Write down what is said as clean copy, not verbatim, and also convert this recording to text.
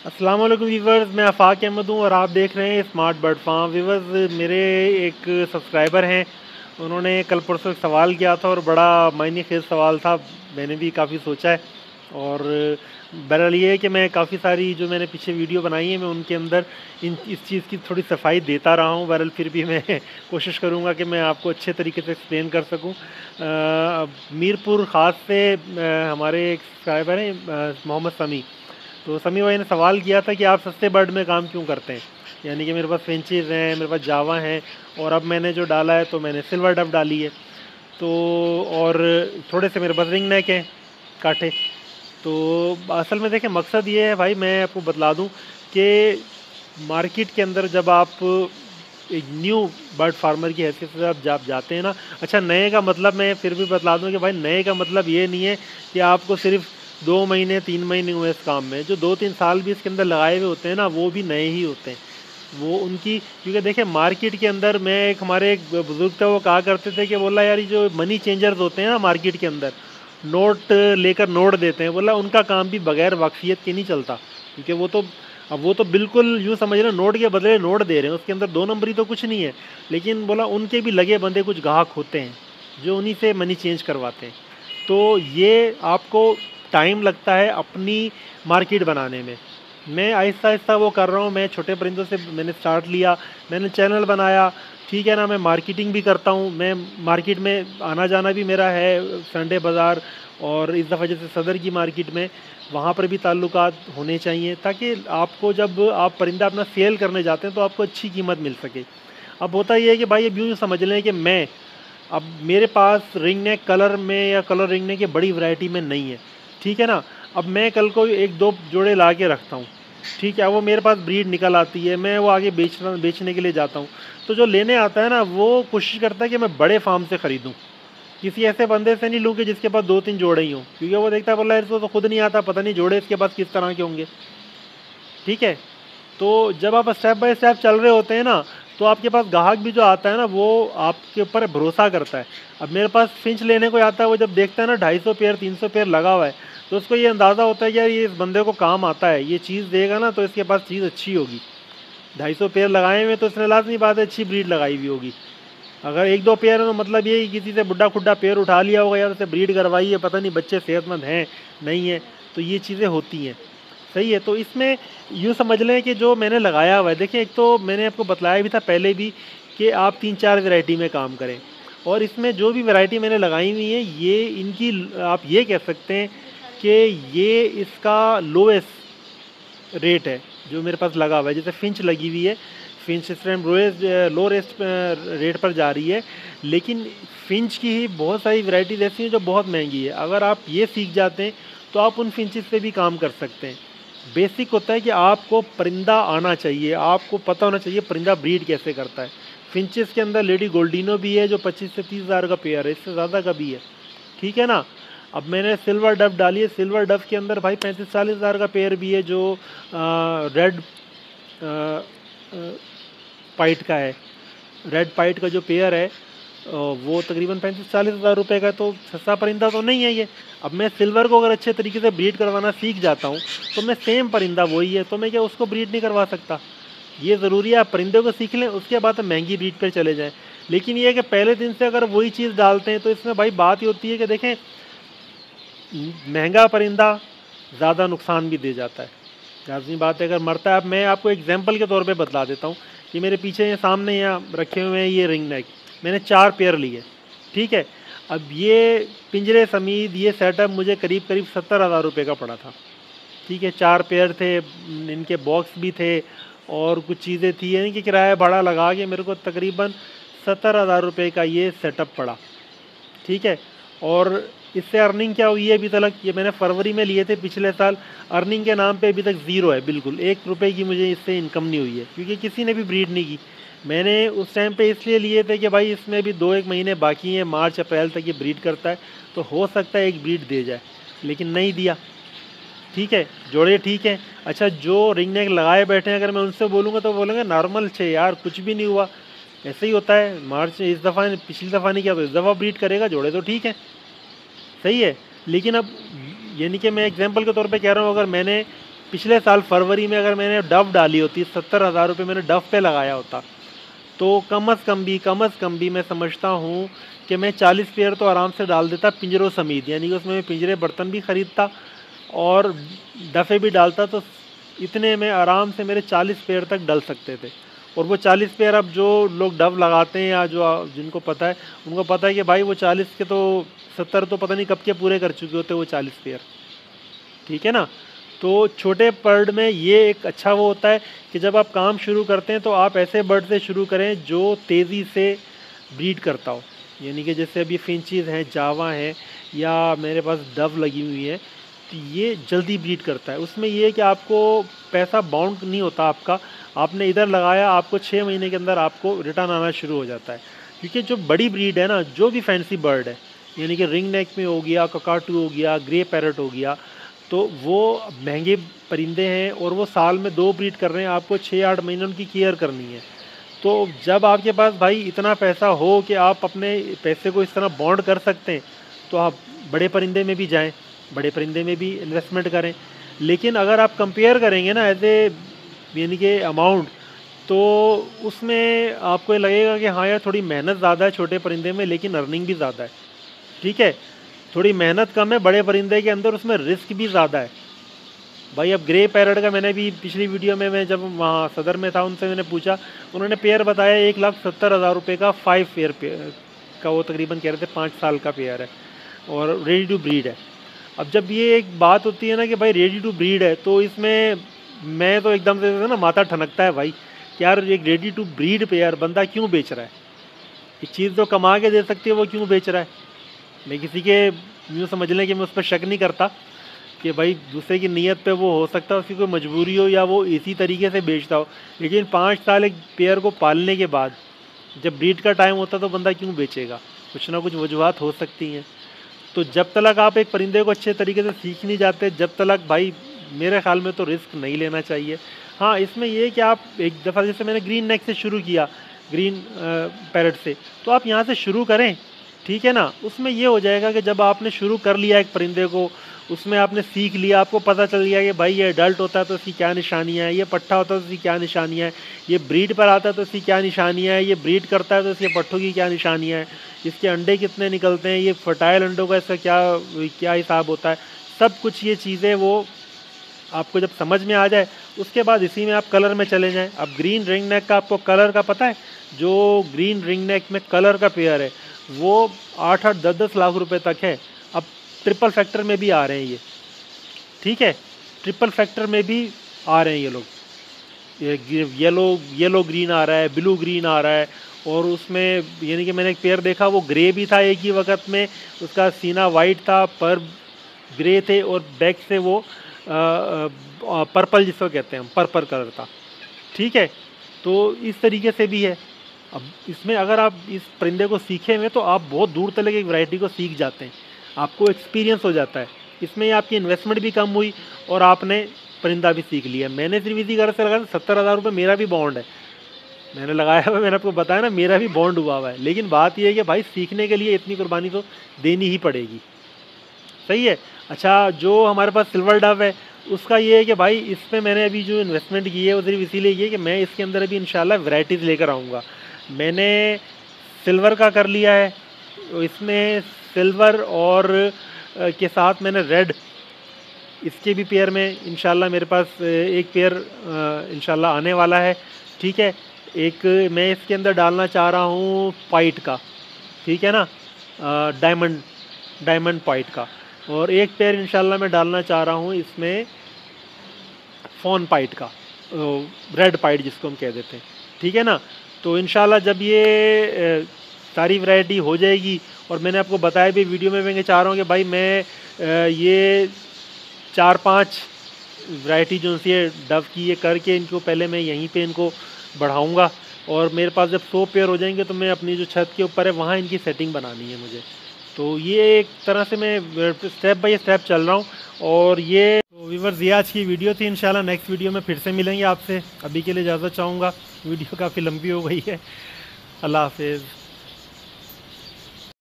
अस्सलाम वालेकुम वीवर्स, मैं आफाक अहमद हूँ और आप देख रहे हैं स्मार्ट बर्ड फार्म। वीवर्स, मेरे एक सब्सक्राइबर हैं, उन्होंने कल परसों एक सवाल किया था और बड़ा मायने खेज सवाल था। मैंने भी काफ़ी सोचा है और बहरहाल ये है कि मैं काफ़ी सारी जो मैंने पीछे वीडियो बनाई है मैं उनके अंदर इस चीज़ की थोड़ी सफाई देता रहा हूँ। बहरहाल फिर भी मैं कोशिश करूँगा कि मैं आपको अच्छे तरीके से एक्सप्लेन कर सकूँ। मीरपुर ख़ास से हमारे एक सब्सक्राइबर हैं, मोहम्मद समी। तो समी भाई ने सवाल किया था कि आप सस्ते बर्ड में काम क्यों करते हैं। यानी कि मेरे पास फिंचेस हैं, मेरे पास जावा हैं और अब मैंने जो डाला है तो मैंने सिल्वर डव डाली है। तो और थोड़े से मेरे पास रिंग नेक हैं, कांटे। तो असल में देखें, मकसद ये है भाई, मैं आपको बतला दूं कि मार्केट के अंदर जब आप एक न्यू बर्ड फार्मर की हैसियत से आप जाते हैं ना। अच्छा, नए का मतलब मैं फिर भी बतला दूं कि भाई नए का मतलब ये नहीं है कि आपको सिर्फ 2 महीने 3 महीने हुए इस काम में। जो 2-3 साल भी इसके अंदर लगाए हुए होते हैं ना, वो भी नए ही होते हैं। वो उनकी, क्योंकि देखिए मार्केट के अंदर, मैं एक हमारे एक बुजुर्ग थे, वो कहा करते थे कि बोला यार, ये जो मनी चेंजर्स होते हैं ना मार्केट के अंदर, नोट लेकर नोट देते हैं, बोला उनका काम भी बगैर वाकफियत के नहीं चलता। क्योंकि वो तो, अब वो तो बिल्कुल यूँ समझ रहे, नोट के बदले नोट दे रहे हैं, उसके अंदर 2 नंबरी तो कुछ नहीं है। लेकिन बोला उनके भी लगे बंदे कुछ गाहक होते हैं जो उन्हीं से मनी चेंज करवाते हैं। तो ये आपको टाइम लगता है अपनी मार्केट बनाने में। मैं आहिस्ता आहिस्ता वो कर रहा हूँ। मैं छोटे परिंदों से मैंने स्टार्ट लिया, मैंने चैनल बनाया, ठीक है ना। मैं मार्केटिंग भी करता हूँ, मैं मार्केट में आना जाना भी मेरा है, संडे बाज़ार और इस दफ़ा जैसे सदर की मार्केट में, वहाँ पर भी ताल्लुकात होने चाहिए ताकि आपको जब आप परिंदा अपना सेल करने जाते हैं तो आपको अच्छी कीमत मिल सके। अब होता ये है कि भाई अब यूँ समझ लें कि मैं, अब मेरे पास रिंग नेक कलर में या कलर रिंग नेक की बड़ी वैरायटी में नहीं है, ठीक है ना। अब मैं कल को एक दो जोड़े ला के रखता हूँ, ठीक है, वो मेरे पास ब्रीड निकल आती है, मैं वो आगे बेचने के लिए जाता हूँ। तो जो लेने आता है ना, वो कोशिश करता है कि मैं बड़े फार्म से ख़रीदूँ, किसी ऐसे बंदे से नहीं लूँ कि जिसके पास 2-3 जोड़े ही हों। क्योंकि वो देखता है, बोला इसको तो खुद नहीं आता, पता नहीं जोड़े इसके पास किस तरह के होंगे, ठीक है। तो जब आप स्टेप बाय स्टेप चल रहे होते हैं ना, तो आपके पास ग्राहक भी जो आता है ना, वो आपके ऊपर भरोसा करता है। अब मेरे पास फिंच लेने को आता है, वो जब देखता है ना 250 पेयर 300 पेयर लगा हुआ है, तो उसको ये अंदाज़ा होता है कि यार ये इस बंदे को काम आता है, ये चीज़ देगा ना तो इसके पास चीज़ अच्छी होगी। 250 पेयर लगाए हुए तो इसने लाज़मी बात है अच्छी ब्रीड लगाई हुई होगी। अगर 1-2 पेयर है तो मतलब ये कि किसी से बुड्ढा खुड्डा पेयर उठा लिया होगा, यार उसे ब्रीड करवाई है, पता नहीं बच्चे सेहतमंद हैं नहीं है। तो ये चीज़ें होती हैं, सही है। तो इसमें यूँ समझ लें कि जो मैंने लगाया हुआ है, देखिए एक तो मैंने आपको बतलाया भी था पहले भी कि आप 3-4 वैरायटी में काम करें। और इसमें जो भी वैरायटी मैंने लगाई हुई है, ये इनकी, आप ये कह सकते हैं कि ये इसका लोएस्ट रेट है जो मेरे पास लगा हुआ है। जैसे फिंच लगी हुई है, फिंच इस टाइम लो रेस्ट रेट पर जा रही है, लेकिन फिंच की ही बहुत सारी वैरायटीज ऐसी हैं जो बहुत महंगी है। अगर आप ये सीख जाते हैं तो आप उन फिंचेस से भी काम कर सकते हैं। बेसिक होता है कि आपको परिंदा आना चाहिए, आपको पता होना चाहिए परिंदा ब्रीड कैसे करता है। फिंचेस के अंदर लेडी गोल्डिनो भी है जो 25 से 30 हज़ार का पेयर है, इससे ज़्यादा का भी है, ठीक है ना। अब मैंने सिल्वर डव डाली है, सिल्वर डव के अंदर भाई 35-40 हज़ार का पेयर भी है जो रेड पाइट का है। रेड पाइट का जो पेयर है वो तकरीबन 35-40 हज़ार रुपये का है, तो सस्ता परिंदा तो नहीं है ये। अब मैं सिल्वर को अगर अच्छे तरीके से ब्रीड करवाना सीख जाता हूँ तो मैं सेम परिंदा वही है, तो मैं क्या उसको ब्रीड नहीं करवा सकता। ये ज़रूरी है आप परिंदे को सीख लें, उसके बाद हम महंगी ब्रीड पर चले जाएँ। लेकिन ये है कि पहले दिन से अगर वही चीज़ डालते हैं तो इसमें भाई बात ये होती है कि देखें, महंगा परिंदा ज़्यादा नुकसान भी दे जाता है, लाज़मी बात है अगर मरता है। अब मैं आपको एग्जांपल के तौर पे बतला देता हूँ कि मेरे पीछे ये सामने यहाँ रखे हुए हैं ये रिंग नेक, मैंने 4 पेयर लिए, ठीक है। अब ये पिंजरे समेत ये सेटअप मुझे करीब करीब 70,000 रुपये का पड़ा था, ठीक है। 4 पेयर थे, इनके बॉक्स भी थे और कुछ चीज़ें थी, यानी कि किराया भाड़ा लगा के मेरे को तकरीबन 70,000 रुपये का ये सेटअप पड़ा, ठीक है। और इससे अर्निंग क्या हुई है अभी तक, ये मैंने फरवरी में लिए थे पिछले साल, अर्निंग के नाम पे अभी तक ज़ीरो है, बिल्कुल 1 रुपये की मुझे इससे इनकम नहीं हुई है, क्योंकि किसी ने भी ब्रीड नहीं की। मैंने उस टाइम पे इसलिए लिए थे कि भाई इसमें भी 2-1 महीने बाकी हैं, मार्च अप्रैल तक ये ब्रीड करता है, तो हो सकता है एक ब्रीड दे जाए, लेकिन नहीं दिया, ठीक है। जोड़े ठीक है। अच्छा, जो रिंग नेक लगाए बैठे हैं, अगर मैं उनसे बोलूँगा तो बोलेंगे नॉर्मल छे यार, कुछ भी नहीं हुआ, ऐसे ही होता है। मार्च इस दफ़ा, पिछली दफ़ा नहीं किया तो इस दफ़ा ब्रीड करेगा, जोड़े तो ठीक है, सही है। लेकिन अब यानी कि मैं एग्जांपल के तौर पे कह रहा हूँ, अगर मैंने पिछले साल फरवरी में अगर मैंने डव डाली होती, 70,000 रुपये मैंने डव पे लगाया होता, तो कम अज़ कम भी मैं समझता हूँ कि मैं 40 पेयर तो आराम से डाल देता पिंजरों समेत, यानी कि उसमें मैं पिंजरे बर्तन भी ख़रीदता और डफ़े भी डालता, तो इतने में आराम से मेरे 40 पेयर तक डल सकते थे। और वो 40 पेयर अब जो लोग डव लगाते हैं या जो जिनको पता है, उनको पता है कि भाई वो 40 के तो 70 तो पता नहीं कब के पूरे कर चुके होते वो 40 पेयर, ठीक है ना। तो छोटे बर्ड में ये एक अच्छा वो होता है कि जब आप काम शुरू करते हैं तो आप ऐसे बर्ड से शुरू करें जो तेज़ी से ब्रीड करता हो, यानी कि जैसे अभी फिंचीज़ हैं, जावा हैं, या मेरे पास डव लगी हुई है, तो ये जल्दी ब्रीड करता है। उसमें ये है कि आपको पैसा बाउंड नहीं होता आपका, आपने इधर लगाया, आपको 6 महीने के अंदर आपको रिटर्न आना शुरू हो जाता है। क्योंकि जो बड़ी ब्रीड है ना, जो भी फैंसी बर्ड है, यानी कि रिंग नेक में हो गया, ककाटू हो गया, ग्रे पैरट हो गया, तो वो महंगे परिंदे हैं और वो साल में 2 ब्रीड कर रहे हैं, आपको 6-8 महीने उनकी केयर करनी है। तो जब आपके पास भाई इतना पैसा हो कि आप अपने पैसे को इस तरह बॉन्ड कर सकते हैं, तो आप बड़े परिंदे में भी जाएं, बड़े परिंदे में भी इन्वेस्टमेंट करें। लेकिन अगर आप कंपेयर करेंगे ना एज ए यानी कि अमाउंट, तो उसमें आपको ये लगेगा कि हाँ यार थोड़ी मेहनत ज़्यादा है छोटे परिंदे में, लेकिन अर्निंग भी ज़्यादा है, ठीक है। थोड़ी मेहनत कम है बड़े परिंदे के अंदर, उसमें रिस्क भी ज़्यादा है भाई। अब ग्रे पैरट का मैंने भी पिछली वीडियो में, मैं जब वहाँ सदर में था उनसे मैंने पूछा, उन्होंने पेयर बताया 1,70,000 रुपये का 5 पेयर का, वो तकरीबन कह रहे थे 5 साल का पेयर है और रेडी टू ब्रीड है। अब जब ये एक बात होती है ना कि भाई रेडी टू ब्रीड है, तो इसमें मैं तो एकदम से ना माथा ठनकता है भाई कि यार एक रेडी टू ब्रीड पेयर बंदा क्यों बेच रहा है, एक चीज़ तो कमा के दे सकती है वो क्यों बेच रहा है। मैं किसी के यूँ समझ लें कि मैं उस पर शक नहीं करता कि भाई दूसरे की नीयत पे वो हो सकता है उसकी कोई मजबूरी हो या वो इसी तरीके से बेचता हो, लेकिन 5 साल एक पेयर को पालने के बाद जब ब्रीड का टाइम होता तो बंदा क्यों बेचेगा, कुछ ना कुछ वजूहत हो सकती हैं। तो जब तक आप एक परिंदे को अच्छे तरीके से सीख नहीं जाते, जब तक भाई मेरे ख्याल में तो रिस्क नहीं लेना चाहिए। हाँ, इसमें ये कि आप एक दफ़ा जैसे मैंने ग्रीन नेक से शुरू किया, ग्रीन पैरट से, तो आप यहाँ से शुरू करें, ठीक है ना। उसमें ये हो जाएगा कि जब आपने शुरू कर लिया एक परिंदे को, उसमें आपने सीख लिया, आपको पता चल गया कि भाई ये अडल्ट होता है तो इसकी क्या निशानियाँ हैं, ये पट्ठा होता है तो इसकी क्या निशानियाँ हैं, ये ब्रीड पर आता है तो इसकी क्या निशानियाँ हैं, ये ब्रीड करता है तो इसके पट्ठों की क्या निशानियाँ हैं, इसके अंडे कितने निकलते हैं, ये फर्टाइल अंडों का इसका क्या हिसाब होता है, सब कुछ ये चीज़ें वो आपको जब समझ में आ जाए, उसके बाद इसी में आप कलर में चले जाएँ। अब ग्रीन रिंग नेक का आपको कलर का पता है, जो ग्रीन रिंग नेक में कलर का पेयर है वो 8-8, 10-10 लाख रुपए तक है। अब ट्रिपल फैक्टर में भी आ रहे हैं ये, ठीक है, ट्रिपल फैक्टर में भी आ रहे हैं ये लोग, ये येलो ग्रीन आ रहा है, ब्लू ग्रीन आ रहा है, और उसमें यानी कि मैंने एक पेयर देखा वो ग्रे भी था एक ही वक्त में, उसका सीना वाइट था, पर ग्रे थे, और बैक से वो पर्पल जिसको कहते हैं हम, पर्पल कलर था, ठीक है। तो इस तरीके से भी है। अब इसमें अगर आप इस परिंदे को सीखे हुए तो आप बहुत दूर तक एक वैरायटी को सीख जाते हैं, आपको एक्सपीरियंस हो जाता है। इसमें आपकी इन्वेस्टमेंट भी कम हुई और आपने परिंदा भी सीख लिया। मैंने सिर्फ इसी कारण से लगाया, 70,000 रुपये मेरा भी बॉन्ड है, मैंने लगाया हुआ, मैंने आपको बताया ना मेरा भी बॉन्ड हुआ हुआ है। लेकिन बात यह है कि भाई सीखने के लिए इतनी कुर्बानी तो देनी ही पड़ेगी, सही है। अच्छा, जो हमारे पास सिल्वर डव है उसका ये है कि भाई इस पर मैंने अभी जो इन्वेस्टमेंट की है वो सिर्फ इसीलिए की है कि मैं इसके अंदर अभी इंशाल्लाह वैरायटीज़ लेकर आऊँगा। मैंने सिल्वर का कर लिया है, इसमें सिल्वर और के साथ मैंने रेड, इसके भी पेयर में इंशाल्लाह मेरे पास एक पेयर इंशाल्लाह आने वाला है, ठीक है। एक मैं इसके अंदर डालना चाह रहा हूँ पाइट का, ठीक है ना, डायमंड पाइट का, और एक पेयर इंशाल्लाह मैं डालना चाह रहा हूँ इसमें फोन पाइट का, रेड पाइट जिसको हम कह देते हैं, ठीक है ना। तो इंशाल्लाह जब ये सारी वैरायटी हो जाएगी, और मैंने आपको बताया भी वीडियो में, मैं चाह रहा हूँ कि भाई मैं ये 4-5 वैरायटी जो सी है डव की ये करके इनको पहले मैं यहीं पे इनको बढ़ाऊँगा, और मेरे पास जब 100 पेयर हो जाएंगे तो मैं अपनी जो छत के ऊपर है वहाँ इनकी सेटिंग बनानी है मुझे। तो ये एक तरह से मैं स्टेप बाय स्टेप चल रहा हूँ। और ये तो व्यूअर्स ये आज की वीडियो थी, इंशाल्लाह नेक्स्ट वीडियो में फिर से मिलेंगे आपसे। अभी के लिए इजाज़त चाहूँगा, वीडियो काफ़ी लंबी हो गई है। अल्लाह हाफिज़।